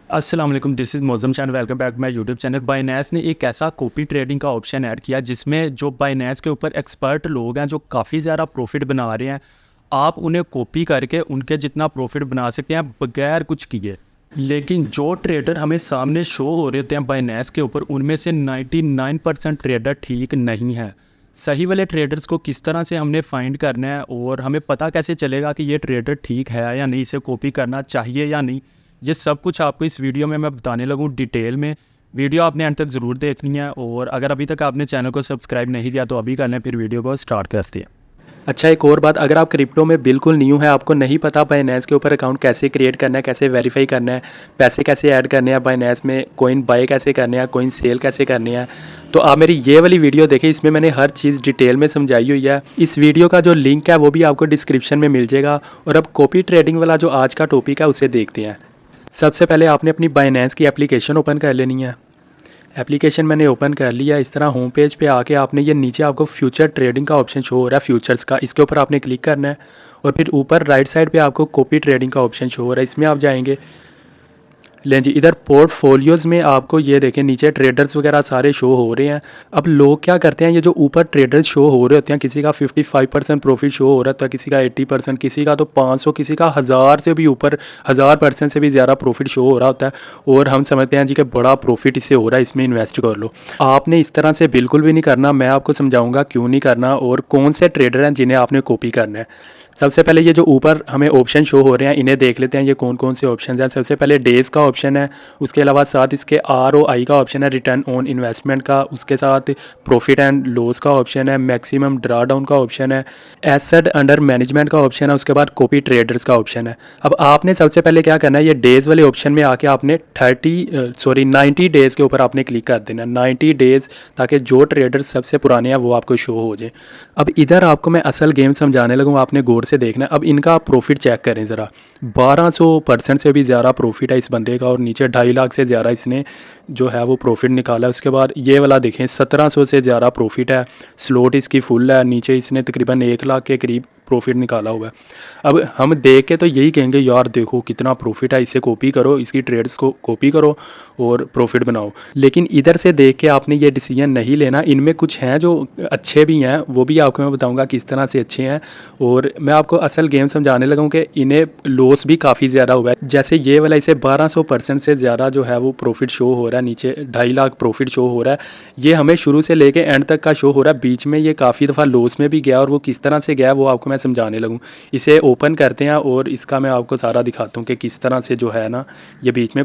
अस्सलाम वालेकुम, this is Mauzam chain, welcome back my YouTube channel. Binance ने एक ऐसा कॉपी ट्रेडिंग का ऑप्शन ऐड किया जिसमें जो बाइनेंस के ऊपर एक्सपर्ट लोग हैं जो काफ़ी ज़्यादा प्रॉफिट बना रहे हैं, आप उन्हें कॉपी करके उनके जितना प्रॉफिट बना सकते हैं बगैर कुछ किए। लेकिन जो ट्रेडर हमें सामने शो हो रहे होते हैं बाइनेंस के ऊपर, उनमें से 99% ट्रेडर ठीक नहीं है। सही वाले ट्रेडर्स को किस तरह से हमने फाइंड करना है और हमें पता कैसे चलेगा कि ये ट्रेडर ठीक है या नहीं, इसे कॉपी करना चाहिए या नहीं, ये सब कुछ आपको इस वीडियो में मैं बताने लगूँ डिटेल में। वीडियो आपने अंत तक ज़रूर देखनी है और अगर अभी तक आपने चैनल को सब्सक्राइब नहीं किया तो अभी कर लें, फिर वीडियो को स्टार्ट करते हैं। अच्छा, एक और बात, अगर आप क्रिप्टो में बिल्कुल न्यू है, आपको नहीं पता बाइनेंस के ऊपर अकाउंट कैसे क्रिएट करना है, कैसे वेरीफाई करना है, पैसे कैसे ऐड करने हैं बाइनेंस में, कॉइन बाय कैसे करने हैं, कॉइन सेल कैसे करने हैं, तो आप मेरी ये वाली वीडियो देखें। इसमें मैंने हर चीज़ डिटेल में समझाई हुई है। इस वीडियो का जो लिंक है वो भी आपको डिस्क्रिप्शन में मिल जाएगा। और अब कॉपी ट्रेडिंग वाला जो आज का टॉपिक है उसे देखते हैं। सबसे पहले आपने अपनी बाइनेंस की एप्लीकेशन ओपन कर लेनी है। एप्लीकेशन मैंने ओपन कर लिया। इस तरह होम पेज पे आके आपने ये नीचे आपको फ्यूचर ट्रेडिंग का ऑप्शन शो हो रहा है, फ्यूचर्स का, इसके ऊपर आपने क्लिक करना है। और फिर ऊपर राइट साइड पे आपको कॉपी ट्रेडिंग का ऑप्शन शो हो रहा है, इसमें आप जाएंगे। लें जी, इधर पोर्टफोलियोज़ में आपको ये देखें नीचे ट्रेडर्स वगैरह सारे शो हो रहे हैं। अब लोग क्या करते हैं, ये जो ऊपर ट्रेडर्स शो हो रहे होते हैं, किसी का 55% प्रॉफिट शो हो रहा था, किसी का 80%, किसी का तो 500, किसी का 1000 से भी ऊपर, 1000% से भी ज़्यादा प्रॉफिट शो हो रहा होता है। और हम समझते हैं जी कि बड़ा प्रॉफिट इससे हो रहा है, इसमें इन्वेस्ट कर लो। आपने इस तरह से बिल्कुल भी नहीं करना। मैं आपको समझाऊँगा क्यों नहीं करना और कौन से ट्रेडर हैं जिन्हें आपने कॉपी करना है। सबसे पहले ये जो ऊपर हमें ऑप्शन शो हो रहे हैं इन्हें देख लेते हैं, ये कौन कौन से ऑप्शन हैं। सबसे पहले डेज़ का ऑप्शन है, उसके अलावा साथ इसके ROI का ऑप्शन है, रिटर्न ऑन इन्वेस्टमेंट का, उसके साथ प्रॉफिट एंड लॉस का ऑप्शन है, मैक्सिमम ड्रा डाउन का ऑप्शन है, एसेट अंडर मैनेजमेंट का ऑप्शन है, उसके बाद कॉपी ट्रेडर्स का ऑप्शन है। अब आपने सबसे पहले क्या करना है, ये डेज़ वाले ऑप्शन में आके आपने 90 डेज़ के ऊपर आपने क्लिक कर देना, 90 डेज़, ताकि जो ट्रेडर सबसे पुराने हैं वो आपको शो हो जाए। अब इधर आपको मैं असल गेम समझाने लगूँ, आपने गौर से देखना है। अब इनका प्रॉफिट चेक करें ज़रा, 1200% से भी ज़्यादा प्रॉफिट है इस बंदे का, और नीचे 2.5 लाख से ज़्यादा इसने जो है वो प्रॉफिट निकाला है। उसके बाद ये वाला देखें, 1700 से ज़्यादा प्रॉफिट है, स्लोट इसकी फुल है, नीचे इसने तकरीबन 1 लाख के करीब प्रॉफिट निकाला हुआ है। अब हम देख के तो यही कहेंगे यार देखो कितना प्रॉफिट है, इसे कॉपी करो, इसकी ट्रेड्स को कॉपी करो और प्रॉफिट बनाओ। लेकिन इधर से देख के आपने ये डिसीजन नहीं लेना। इनमें कुछ हैं जो अच्छे भी हैं, वो भी आपको मैं बताऊंगा किस तरह से अच्छे हैं। और मैं आपको असल गेम समझाने लगा हूँ कि इन्हें लॉस भी काफ़ी ज़्यादा हुआ है। जैसे ये वाला, इसे 1200% से ज़्यादा जो है वो प्रॉफिट शो हो रहा है, नीचे 2.5 लाख प्रॉफिट शो हो रहा है। ये हमें शुरू से लेके एंड तक का शो हो रहा है, बीच में ये काफ़ी दफ़ा लॉस में भी गया, और वो किस तरह से गया वो आपको मैं समझाने लगूँ। इसे ओपन करते हैं और इसका मैं आपको सारा दिखाता हूँ कि किस तरह से जो है ना ये बीच में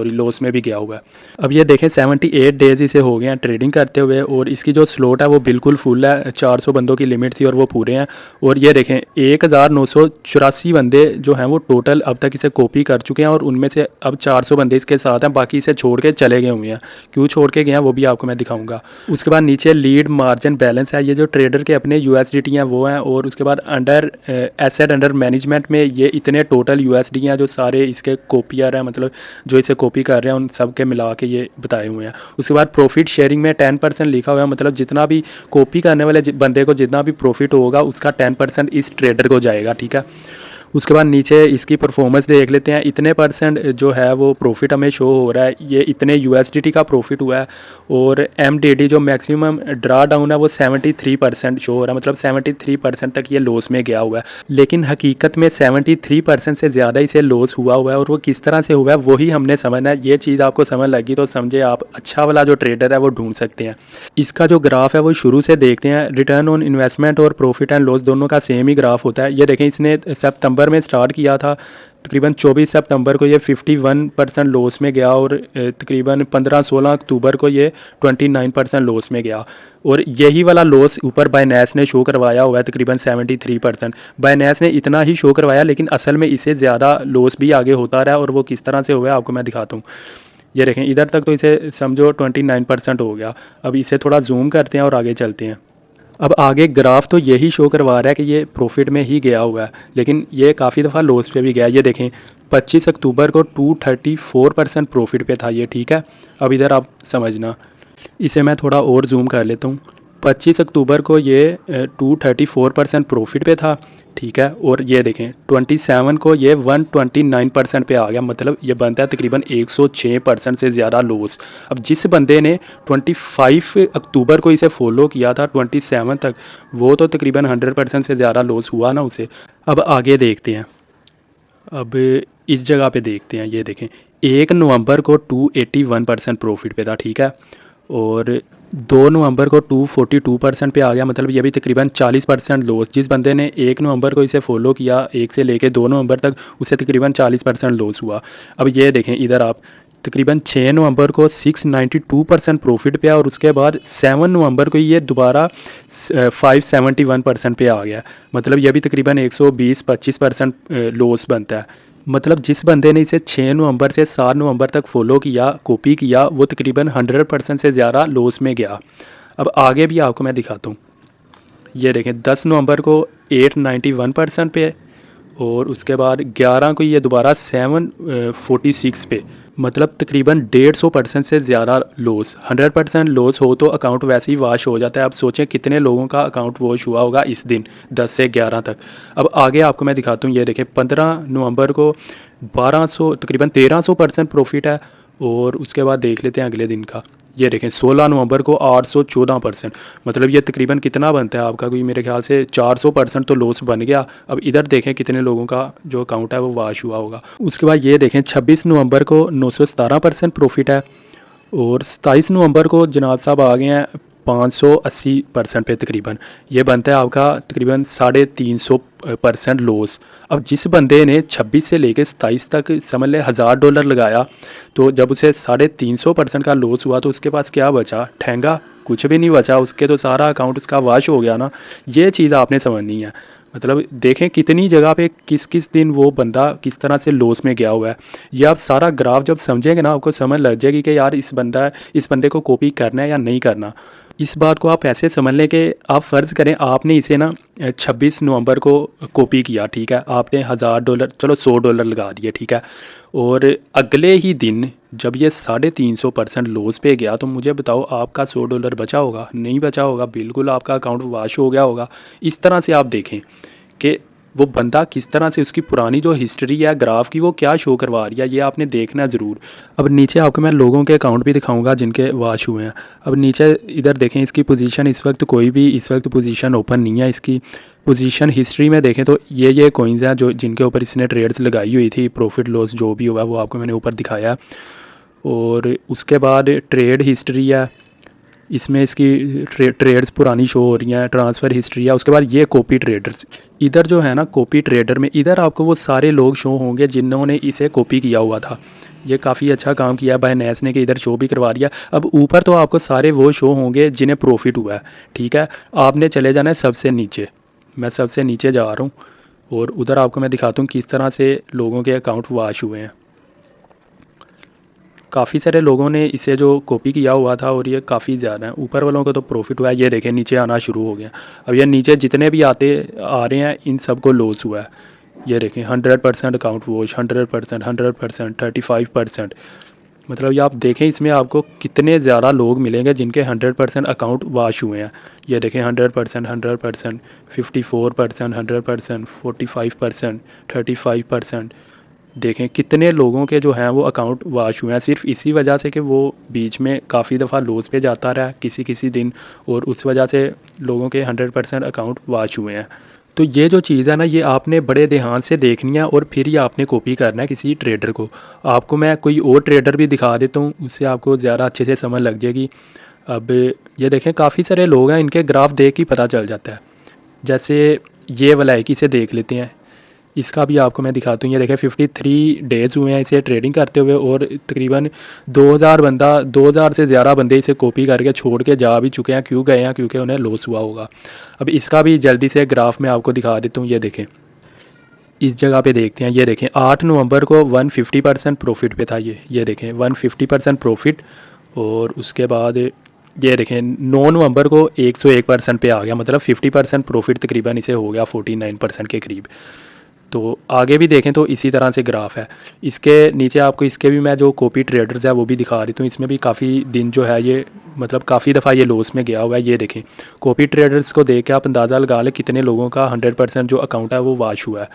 लॉस में भी गया हुआ है। अब ये देखें 78 डेज़ इसे हो गए हैं ट्रेडिंग करते हुए, और इसकी जो स्लॉट है वो बिल्कुल फुल है। 400 बंदों की लिमिट थी और वो पूरे हैं। और ये देखें 1984 बंदे जो हैं वो टोटल अब तक इसे कॉपी कर चुके हैं, और उनमें से अब 400 बंदे इसके साथ हैं, बाकी इसे छोड़ के चले गए हुए हैं। क्यों छोड़ के गए हैं वो भी आपको मैं दिखाऊंगा। उसके बाद नीचे लीड मार्जिन बैलेंस है, ये जो ट्रेडर के अपने USDT हैं वो हैं। और उसके बाद अंडर एसेट अंडर मैनेजमेंट में ये इतने टोटल USD हैं जो सारे इसके कॉपियर हैं, मतलब जो इसे कॉपी कर रहे हैं उन सब के मिला के ये बताए हुए हैं। उसके बाद प्रॉफिट शेयरिंग में 10% लिखा हुआ है, मतलब जितना भी कॉपी करने वाले बंदे को जितना भी प्रॉफिट होगा उसका 10% इस ट्रेडर को जाएगा, ठीक है। उसके बाद नीचे इसकी परफॉर्मेंस देख लेते हैं। इतने परसेंट जो है वो प्रॉफिट हमें शो हो रहा है, ये इतने USDT का प्रॉफिट हुआ है। और MDD जो मैक्सिमम ड्रा डाउन है वो 73% शो हो रहा है, मतलब 73% तक ये लॉस में गया हुआ है। लेकिन हकीकत में 73% से ज़्यादा इसे लॉस हुआ है, और वो किस तरह से हुआ है वही हमने समझना है। ये चीज़ आपको समझ लगी तो समझे आप अच्छा वाला जो ट्रेडर है वो ढूंढ सकते हैं। इसका जो ग्राफ है वो शुरू से देखते हैं। रिटर्न ऑन इन्वेस्टमेंट और प्रॉफिट एंड लॉस दोनों का सेम ही ग्राफ होता है। ये देखें, इसने सितंबर में स्टार्ट किया था, तकरीबन 24 सितंबर को ये 51% लॉस में गया, और तकरीबन 15-16 अक्टूबर को ये 29% लॉस में गया। और यही वाला लॉस ऊपर बाइनेंस ने शो करवाया हुआ है, तकरीबन 73%। बाइनेंस ने इतना ही शो करवाया, लेकिन असल में इसे ज़्यादा लॉस भी आगे होता रहा, और वो किस तरह से हुआ है आपको मैं दिखाता हूँ। ये देखें इधर तक तो इसे समझो 29% हो गया। अब इसे थोड़ा जूम करते हैं और आगे चलते हैं। अब आगे ग्राफ तो यही शो करवा रहा है कि ये प्रॉफिट में ही गया हुआ है, लेकिन ये काफ़ी दफ़ा लॉस पे भी गया। ये देखें 25 अक्टूबर को 234% प्रॉफिट पे था ये, ठीक है। अब इधर आप समझना, इसे मैं थोड़ा और जूम कर लेता हूँ। 25 अक्टूबर को ये 234% प्रॉफिट पे था। ठीक है। और ये देखें 27 को ये 129% पे आ गया, मतलब ये बनता है तकरीबन 106% से ज़्यादा लॉस। अब जिस बंदे ने 25 अक्टूबर को इसे फॉलो किया था 27 तक, वो तो तकरीबन 100% से ज़्यादा लॉस हुआ ना उसे। अब आगे देखते हैं, अब इस जगह पे देखते हैं, ये देखें 1 नवंबर को 281% प्रॉफिट पे था, ठीक है। और 2 नवंबर को 242% पे आ गया, मतलब ये भी तकरीबन 40% लॉस। जिस बंदे ने 1 नवंबर को इसे फॉलो किया 1 से लेके 2 नवंबर तक, उसे तकरीबन 40% लॉस हुआ। अब ये देखें इधर आप, तकरीबन 6 नवंबर को 692% प्रॉफिट पे, और उसके बाद 7 नवंबर को ये दोबारा 571% पे आ गया, मतलब ये भी तकरीबन 120-25% लॉस बनता है। मतलब जिस बंदे ने इसे 6 नवंबर से 7 नवंबर तक फॉलो किया, कॉपी किया, वो तकरीबन 100% से ज़्यादा लॉस में गया। अब आगे भी आपको मैं दिखाता हूँ, ये देखें 10 नवंबर को 891% पे, और उसके बाद 11 को ये दोबारा 746 पे, मतलब तकरीबन 150% से ज़्यादा लॉस। 100% लॉस हो तो अकाउंट वैसे ही वॉश हो जाता है। अब सोचें कितने लोगों का अकाउंट वॉश हुआ होगा इस दिन 10 से 11 तक। अब आगे आपको मैं दिखाता हूँ, ये देखें 15 नवंबर को 1200 तकरीबन 1300% प्रॉफिट है। और उसके बाद देख लेते हैं अगले दिन का, ये देखें 16 नवंबर को 814%, मतलब ये तकरीबन कितना बनता है आपका, कोई मेरे ख्याल से 400% तो लॉस बन गया। अब इधर देखें कितने लोगों का जो अकाउंट है वो वाश हुआ होगा। उसके बाद ये देखें 26 नवंबर को 917% प्रॉफिट है, और 27 नवंबर को जनाब साहब आ गए हैं 580% पे, तकरीबन ये बनता है आपका तकरीबन 350% लॉस। अब जिस बंदे ने 26 से लेकर 27 तक समझ ले $1000 लगाया, तो जब उसे 350% का लॉस हुआ तो उसके पास क्या बचा, ठेंगा कुछ भी नहीं बचा, उसके तो सारा अकाउंट उसका वाश हो गया ना। ये चीज़ आपने समझनी है। मतलब देखें कितनी जगह पे किस किस दिन वो बंदा किस तरह से लॉस में गया हुआ है। ये आप सारा ग्राफ जब समझेंगे ना, आपको समझ लग जाएगी कि यार इस बंदे को कॉपी करना है या नहीं करना। इस बात को आप ऐसे समझ लें कि आप फ़र्ज़ करें आपने इसे ना 26 नवंबर को कॉपी किया, ठीक है, आपने $1000 चलो $100 लगा दिए, ठीक है। और अगले ही दिन जब ये 350% लॉस पे गया, तो मुझे बताओ आपका $100 बचा होगा? नहीं बचा होगा, बिल्कुल आपका अकाउंट वाश हो गया होगा। इस तरह से आप देखें कि वो बंदा किस तरह से, उसकी पुरानी जो हिस्ट्री है ग्राफ की वो क्या शो करवा रही है, ये आपने देखना ज़रूर। अब नीचे आपको मैं लोगों के अकाउंट भी दिखाऊंगा जिनके वाश हुए हैं। अब नीचे इधर देखें, इसकी पोजीशन इस वक्त कोई भी इस वक्त पोजीशन ओपन नहीं है। इसकी पोजीशन हिस्ट्री में देखें तो ये कॉइन्स हैं जो जिनके ऊपर इसने ट्रेड्स लगाई हुई थी, प्रॉफिट लॉस जो भी हुआ वो आपको मैंने ऊपर दिखाया। और उसके बाद ट्रेड हिस्ट्री है, इसमें इसकी ट्रेड्स पुरानी शो हो रही हैं, ट्रांसफ़र हिस्ट्री है। उसके बाद ये कॉपी ट्रेडर्स, इधर जो है ना कॉपी ट्रेडर में, इधर आपको वो सारे लोग शो होंगे जिन्होंने इसे कॉपी किया हुआ था। ये काफ़ी अच्छा काम किया बायनेंस ने कि इधर शो भी करवा दिया। अब ऊपर तो आपको सारे वो शो होंगे जिन्हें प्रॉफिट हुआ है, ठीक है। आपने चले जाना है सबसे नीचे, मैं सबसे नीचे जा रहा हूँ, और उधर आपको मैं दिखाता हूँ किस तरह से लोगों के अकाउंट वाश हुए हैं। काफ़ी सारे लोगों ने इसे जो कॉपी किया हुआ था, और ये काफ़ी ज़्यादा है। ऊपर वालों को तो प्रॉफिट हुआ है, ये देखें नीचे आना शुरू हो गया। अब ये नीचे जितने भी आ रहे हैं इन सब को लॉस हुआ है। ये देखें 100% अकाउंट वॉश, 100%, 100%, 35%, मतलब ये आप देखें इसमें आपको कितने ज़्यादा लोग मिलेंगे जिनके 100% अकाउंट वाश हुए हैं। ये देखें 100%, 100%, 54%, 100%, 45%, 35%, देखें कितने लोगों के जो हैं वो अकाउंट वाश हुए हैं, सिर्फ इसी वजह से कि वो बीच में काफ़ी दफ़ा लॉस पे जाता रहा किसी किसी दिन, और उस वजह से लोगों के 100% अकाउंट वाश हुए हैं। तो ये जो चीज़ है ना, ये आपने बड़े ध्यान से देखनी है, और फिर ये आपने कॉपी करना है किसी ट्रेडर को। आपको मैं कोई और ट्रेडर भी दिखा देता हूँ, उससे आपको ज़्यादा अच्छे से समझ लग जाएगी। अब ये देखें काफ़ी सारे लोग हैं, इनके ग्राफ देख ही पता चल जाता है। जैसे ये वाला है कि इसे देख लेते हैं, इसका भी आपको मैं दिखाता हूँ। ये देखें 53 डेज़ हुए हैं इसे ट्रेडिंग करते हुए, और तकरीबन 2000 से ज़्यादा बंदे इसे कॉपी करके छोड़ के जा भी चुके हैं। क्यों गए हैं? क्योंकि उन्हें लॉस हुआ होगा। अब इसका भी जल्दी से ग्राफ में आपको दिखा देता हूँ। ये देखें इस जगह पे देखते हैं, ये देखें 8 नवंबर को 150% प्रॉफिट पे था। ये देखें 150% प्रॉफिट, और उसके बाद ये देखें 9 नवंबर को 101% पे आ गया, मतलब 50% प्रॉफिट तकरीबन इसे हो गया 49% के करीब। तो आगे भी देखें तो इसी तरह से ग्राफ है। इसके नीचे आपको इसके भी मैं जो कॉपी ट्रेडर्स है वो भी दिखा रही हूँ। इसमें भी काफ़ी दिन जो है ये मतलब काफ़ी दफ़ा ये लॉस में गया हुआ है। ये देखें कॉपी ट्रेडर्स को देख के आप अंदाज़ा लगा लें कितने लोगों का 100% जो अकाउंट है वो वाश हुआ है।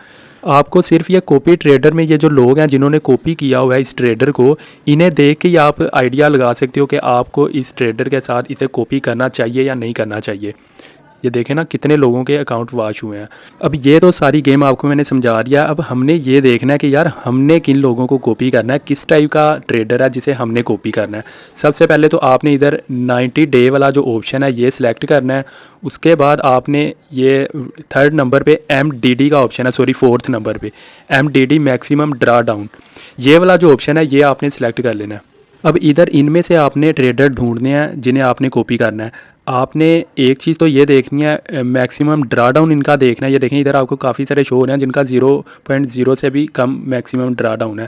आपको सिर्फ ये कॉपी ट्रेडर में ये जो लोग हैं जिन्होंने कॉपी किया हुआ है इस ट्रेडर को, इन्हें देख के ही आप आइडिया लगा सकते हो कि आपको इस ट्रेडर के साथ इसे कॉपी करना चाहिए या नहीं करना चाहिए। ये देखें ना कितने लोगों के अकाउंट वाश हुए हैं। अब ये तो सारी गेम आपको मैंने समझा दिया। अब हमने ये देखना है कि यार हमने किन लोगों को कॉपी करना है, किस टाइप का ट्रेडर है जिसे हमने कॉपी करना है। सबसे पहले तो आपने इधर 90 डे वाला जो ऑप्शन है ये सिलेक्ट करना है। उसके बाद आपने ये थर्ड नंबर पे MDD का ऑप्शन है, सॉरी फोर्थ नंबर पे MDD मैक्सिमम ड्रा डाउन, ये वाला जो ऑप्शन है ये आपने सिलेक्ट कर लेना है। अब इधर इनमें से आपने ट्रेडर ढूंढने हैं जिन्हें आपने कॉपी करना है। आपने एक चीज़ तो ये देखनी है, मैक्सिमम ड्रा डाउन इनका देखना है। ये देखें इधर आपको काफ़ी सारे शो हो रहे हैं जिनका 0.0 से भी कम मैक्सिमम ड्रा डाउन है।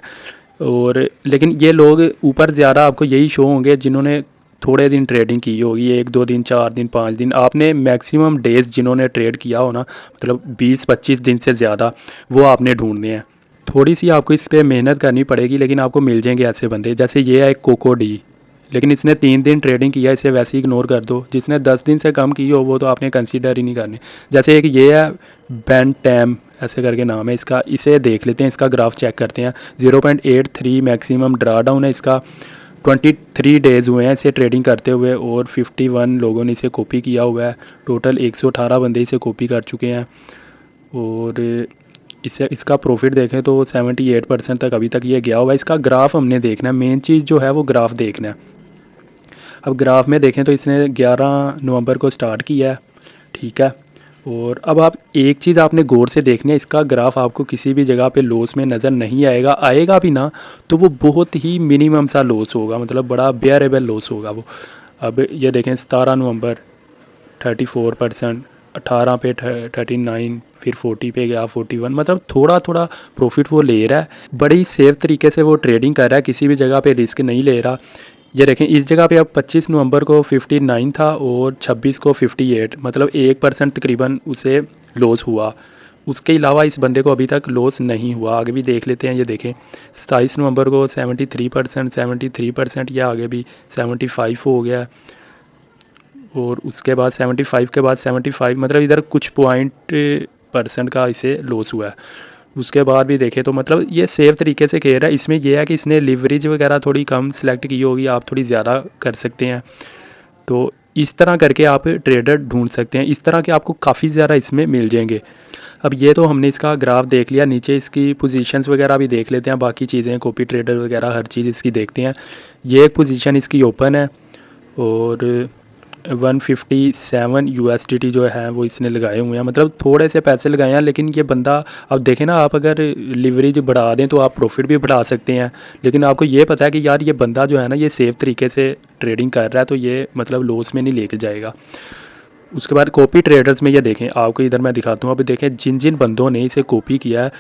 और लेकिन ये लोग ऊपर ज़्यादा आपको यही शो होंगे जिन्होंने थोड़े दिन ट्रेडिंग की होगी, 1-2 दिन, 4 दिन, 5 दिन। आपने मैक्सिमम डेज़ जिन्होंने ट्रेड किया हो ना, मतलब 20-25 दिन से ज़्यादा, वो आपने ढूंढने हैं। थोड़ी सी आपको इस पर मेहनत करनी पड़ेगी लेकिन आपको मिल जाएंगे ऐसे बंदे। जैसे ये है एक कोको डी, लेकिन इसने 3 दिन ट्रेडिंग किया, इसे वैसे ही इग्नोर कर दो। जिसने 10 दिन से कम की हो वो तो आपने कंसीडर ही नहीं करनी। जैसे एक ये है बेन टैम ऐसे करके नाम है इसका, इसे देख लेते हैं, इसका ग्राफ चेक करते हैं। 0.83 मैक्सिमम ड्रा डाउन है इसका। 23 डेज़ हुए हैं इसे ट्रेडिंग करते हुए और 51 लोगों ने इसे कॉपी किया हुआ है। टोटल 118 बंदे इसे कॉपी कर चुके हैं। और इसे इसका प्रॉफिट देखें तो 78% तक अभी तक ये गया हुआ है। इसका ग्राफ हमने देखना है, मेन चीज़ जो है वो ग्राफ देखना है। अब ग्राफ में देखें तो इसने 11 नवंबर को स्टार्ट किया है, ठीक है। और अब आप एक चीज़ आपने गौर से देखनी है, इसका ग्राफ आपको किसी भी जगह पे लॉस में नज़र नहीं आएगा। आएगा भी ना तो वो बहुत ही मिनिमम सा लॉस होगा, मतलब बड़ा बेयरेबल लॉस होगा वो। अब ये देखें 17 नवंबर 34%, 18 पे 39, फिर 40 पे गया, 41, मतलब थोड़ा थोड़ा प्रॉफिट वो ले रहा है। बड़ी सेफ तरीके से वो ट्रेडिंग कर रहा है, किसी भी जगह पे रिस्क नहीं ले रहा। ये देखें इस जगह पे अब 25 नवंबर को 59 था और 26 को 58, मतलब 1% तकरीबन उसे लॉस हुआ। उसके अलावा इस बंदे को अभी तक लॉस नहीं हुआ। आगे भी देख लेते हैं। ये देखें 27 नवंबर को 73%, 73%, या आगे भी 75 हो गया। और उसके बाद 75 के बाद 75, मतलब इधर कुछ % का इसे लॉस हुआ है। उसके बाद भी देखें तो मतलब ये सेफ तरीके से खेल रहा है। इसमें यह है कि इसने लिवरेज वगैरह थोड़ी कम सिलेक्ट की होगी, आप थोड़ी ज़्यादा कर सकते हैं। तो इस तरह करके आप ट्रेडर ढूंढ सकते हैं। इस तरह के आपको काफ़ी ज़्यादा इसमें मिल जाएंगे। अब ये तो हमने इसका ग्राफ देख लिया, नीचे इसकी पोजीशंस वगैरह भी देख लेते हैं, बाकी चीज़ें कॉपी ट्रेडर वगैरह हर चीज़ इसकी देखते हैं। ये एक पोजीशन इसकी ओपन है और 157 USDT जो है वो इसने लगाए हुए हैं, मतलब थोड़े से पैसे लगाए हैं। लेकिन ये बंदा, अब देखें ना, आप अगर लिवरेज बढ़ा दें तो आप प्रॉफिट भी बढ़ा सकते हैं। लेकिन आपको ये पता है कि यार ये बंदा जो है ना ये सेफ तरीके से ट्रेडिंग कर रहा है, तो ये मतलब लॉस में नहीं लेके जाएगा। उसके बाद कॉपी ट्रेडर्स में ये देखें, आपको इधर मैं दिखाता हूँ। अभी देखें जिन जिन बंदों ने इसे कॉपी किया है,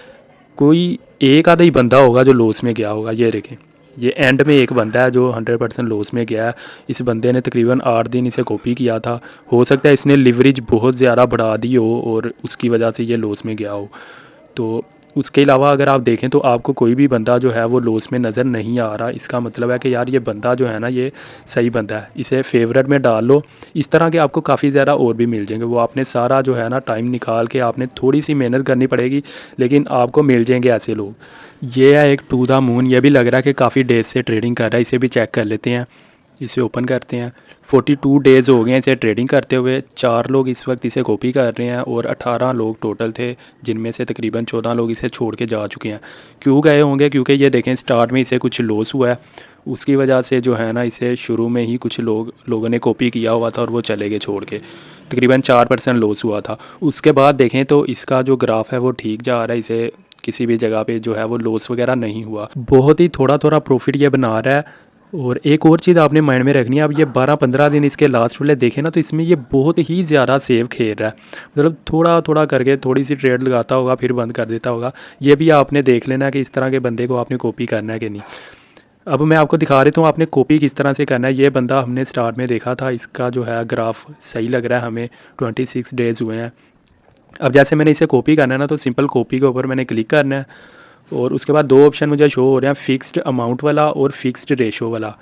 कोई एक आधा ही बंदा होगा जो लॉस में गया होगा। ये देखें ये एंड में एक बंदा है जो 100% लॉस में गया है। इस बंदे ने तकरीबन 8 दिन इसे कॉपी किया था। हो सकता है इसने लिवरेज बहुत ज़्यादा बढ़ा दी हो और उसकी वजह से ये लॉस में गया हो। तो उसके अलावा अगर आप देखें तो आपको कोई भी बंदा जो है वो लॉस में नज़र नहीं आ रहा। इसका मतलब है कि यार ये बंदा जो है ना ये सही बंदा है, इसे फेवरेट में डाल लो। इस तरह के आपको काफ़ी ज़्यादा और भी मिल जाएंगे। वो आपने सारा जो है ना टाइम निकाल के आपने थोड़ी सी मेहनत करनी पड़ेगी, लेकिन आपको मिल जाएंगे ऐसे लोग। ये है एक टू द मून, ये भी लग रहा है कि काफ़ी डेज से ट्रेडिंग कर रहा है। इसे भी चेक कर लेते हैं, इसे ओपन करते हैं। 42 डेज़ हो गए हैं इसे ट्रेडिंग करते हुए। 4 लोग इस वक्त इसे कॉपी कर रहे हैं और 18 लोग टोटल थे, जिनमें से तकरीबन 14 लोग इसे छोड़ के जा चुके हैं। क्यों गए होंगे? क्योंकि ये देखें स्टार्ट में इसे कुछ लॉस हुआ है, उसकी वजह से जो है ना इसे शुरू में ही कुछ लोगों ने कॉपी किया हुआ था और वो चले गए छोड़ के। तकरीबन 4% लॉस हुआ था। उसके बाद देखें तो इसका जो ग्राफ है वो ठीक जा रहा है, इसे किसी भी जगह पे जो है वो लॉस वगैरह नहीं हुआ। बहुत ही थोड़ा थोड़ा प्रॉफिट ये बना रहा है। और एक और चीज़ आपने माइंड में रखनी है, अब ये 12-15 दिन इसके लास्ट वाले देखें ना तो इसमें ये बहुत ही ज़्यादा सेफ खेल रहा है। मतलब थोड़ा थोड़ा करके थोड़ी सी ट्रेड लगाता होगा फिर बंद कर देता होगा। ये भी आपने देख लेना कि इस तरह के बंदे को आपने कॉपी करना है कि नहीं। अब मैं आपको दिखा देता हूँ आपने कॉपी किस तरह से करना है। ये बंदा हमने स्टार्ट में देखा था, इसका जो है ग्राफ सही लग रहा है हमें। 26 डेज़ हुए हैं, अब जैसे मैंने इसे कॉपी करना है ना, तो सिंपल कॉपी के ऊपर मैंने क्लिक करना है और उसके बाद दो ऑप्शन मुझे शो हो रहे हैं, फ़िक्स्ड अमाउंट वाला और फ़िक्स्ड रेशो वाला।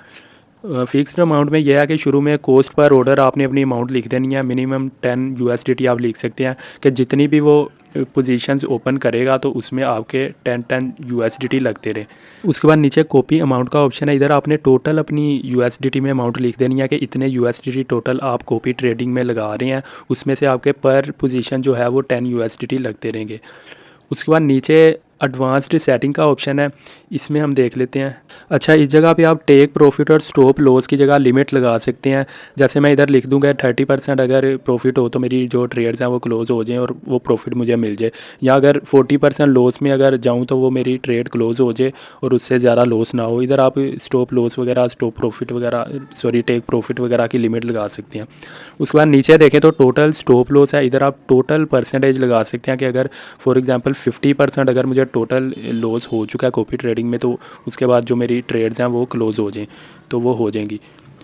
फ़िक्स्ड अमाउंट में यह है कि शुरू में कॉस्ट पर ऑर्डर आपने अपनी अमाउंट लिख देनी है, मिनिमम 10 यूएसडीटी आप लिख सकते हैं कि जितनी भी वो पोजीशंस ओपन करेगा तो उसमें आपके 10 यूएसडीटी लगते रहे। उसके बाद नीचे कॉपी अमाउंट का ऑप्शन है, इधर आपने टोटल अपनी यूएसडीटी में अमाउंट लिख देनी है कि इतने यूएसडीटी टोटल आप कॉपी ट्रेडिंग में लगा रहे हैं, उसमें से आपके पर पोजीशन जो है वो 10 यूएसडीटी लगते रहेंगे। उसके बाद नीचे एडवांस्ड सेटिंग का ऑप्शन है, इसमें हम देख लेते हैं। अच्छा, इस जगह पे आप टेक प्रॉफिट और स्टॉप लॉस की जगह लिमिट लगा सकते हैं। जैसे मैं इधर लिख दूंगा 30% अगर प्रॉफिट हो तो मेरी जो ट्रेड्स हैं वो क्लोज हो जाएं और वो प्रॉफिट मुझे मिल जाए, या अगर 40% लॉस में अगर जाऊं तो वो मेरी ट्रेड क्लोज हो जाए और उससे ज़्यादा लॉस ना हो। इधर आप स्टॉप लॉस वगैरह, स्टॉप प्रॉफिट वगैरह, सॉरी टेक प्रॉफिट वगैरह की लिमिट लगा सकते हैं। उसके बाद नीचे देखें तो टोटल स्टॉप लॉस है, इधर आप टोटल परसेंटेज लगा सकते हैं कि अगर फॉर एग्जांपल 50% अगर मुझे टोटल लॉस हो चुका है कॉपी ट्रेडिंग में, तो उसके बाद जो मेरी ट्रेड्स हैं वो क्लोज हो जाएं, तो वो हो जाएंगी।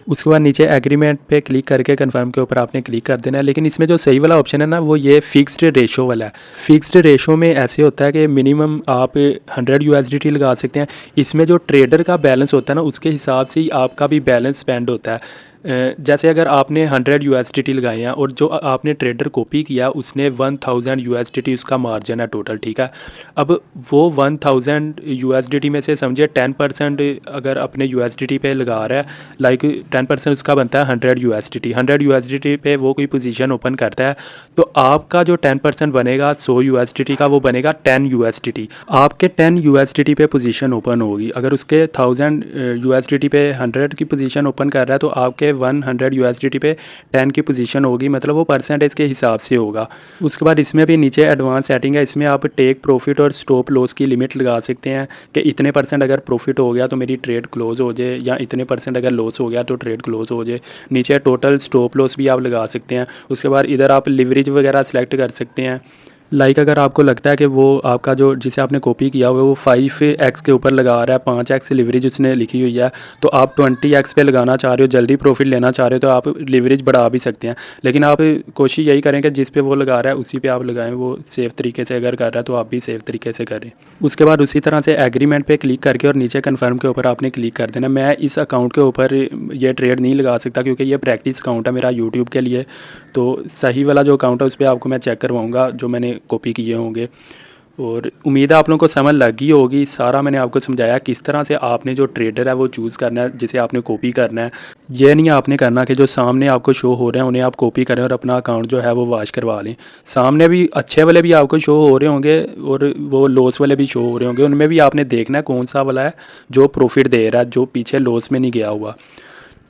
उसके बाद नीचे एग्रीमेंट पे क्लिक करके कंफर्म के ऊपर आपने क्लिक कर देना है। लेकिन इसमें जो सही वाला ऑप्शन है ना, वो ये फिक्स्ड रेशो वाला है। फिक्स्ड रेशो में ऐसे होता है कि मिनिमम आप 100 यूएसडीटी लगा सकते हैं। इसमें जो ट्रेडर का बैलेंस होता है ना, उसके हिसाब से ही आपका भी बैलेंस स्पेंड होता है। जैसे अगर आपने 100 यूएसडीटी लगाए हैं और जो आपने ट्रेडर कॉपी किया उसने 1000 यूएसडीटी उसका मार्जिन है टोटल, ठीक है। अब वो 1000 यूएसडीटी में से समझिए 10% अगर अपने यूएसडीटी पे लगा रहा है, लाइक 10% उसका बनता है 100 यूएसडीटी। 100 यूएसडीटी पे वो कोई पोजीशन ओपन करता है तो आपका जो 10% बनेगा 100 यूएसडीटी का, वो बनेगा 10 यूएसडीटी। आपके 10 यूएसडीटी पे पोजीशन ओपन होगी। अगर उसके 1000 यूएसडीटी पे 100 की पोजीशन ओपन कर रहा है तो आपके 100 यूएसडीटी पे 10 की पोजीशन होगी, मतलब वो परसेंटेज के हिसाब से होगा। उसके बाद इसमें भी नीचे एडवांस सेटिंग है, इसमें आप टेक प्रॉफिट और स्टॉप लॉस की लिमिट लगा सकते हैं कि इतने % अगर प्रॉफिट हो गया तो मेरी ट्रेड क्लोज हो जाए, या इतने % अगर लॉस हो गया तो ट्रेड क्लोज हो जाए। नीचे टोटल स्टॉप लॉस भी आप लगा सकते हैं। उसके बाद इधर आप लिवरेज वगैरह सेलेक्ट कर सकते हैं। लाइक अगर आपको लगता है कि वो आपका जो जिसे आपने कॉपी किया हुआ है वो 5x के ऊपर लगा रहा है, 5x लिवरेज उसने लिखी हुई है, तो आप 20x पे लगाना चाह रहे हो, जल्दी प्रॉफिट लेना चाह रहे हो, तो आप लिवरेज बढ़ा भी सकते हैं। लेकिन आप कोशिश यही करें कि जिस पे वो लगा रहा है उसी पे आप लगाएं, वो सेफ़ तरीके से अगर कर रहा है तो आप भी सेफ़ तरीके से करें। उसके बाद उसी तरह से एग्रीमेंट पे क्लिक करके और नीचे कन्फर्म के ऊपर आपने क्लिक कर देना। मैं इस अकाउंट के ऊपर ये ट्रेड नहीं लगा सकता क्योंकि ये प्रैक्टिस अकाउंट है मेरा यूट्यूब के लिए, तो सही वाला जो अकाउंट है उस पर आपको मैं चेक करवाऊँगा जो मैंने कॉपी किए होंगे। और उम्मीद है आप लोगों को समझ लगी होगी, सारा मैंने आपको समझाया किस तरह से आपने जो ट्रेडर है वो चूज़ करना है जिसे आपने कॉपी करना है। ये नहीं आपने करना कि जो सामने आपको शो हो रहे हैं उन्हें आप कॉपी करें और अपना अकाउंट जो है वो वॉश करवा लें। सामने भी अच्छे वाले भी आपको शो हो रहे होंगे और वो लॉस वाले भी शो हो रहे होंगे, उनमें भी आपने देखना है कौन सा वाला है जो प्रॉफिट दे रहा है, जो पीछे लॉस में नहीं गया हुआ।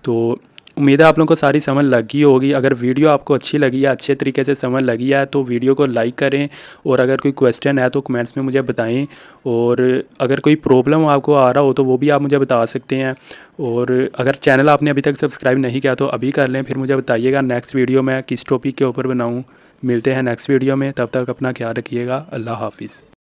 तो उम्मीद है आप लोगों को सारी समझ लगी होगी। अगर वीडियो आपको अच्छी लगी है, अच्छे तरीके से समझ लगी है, तो वीडियो को लाइक करें और अगर कोई क्वेश्चन है तो कमेंट्स में मुझे बताएं, और अगर कोई प्रॉब्लम आपको आ रहा हो तो वो भी आप मुझे बता सकते हैं। और अगर चैनल आपने अभी तक सब्सक्राइब नहीं किया तो अभी कर लें, फिर मुझे बताइएगा नेक्स्ट वीडियो मैं किस टॉपिक के ऊपर बनाऊँ। मिलते हैं नेक्स्ट वीडियो में, तब तक अपना ख्याल रखिएगा। अल्लाह हाफिज़।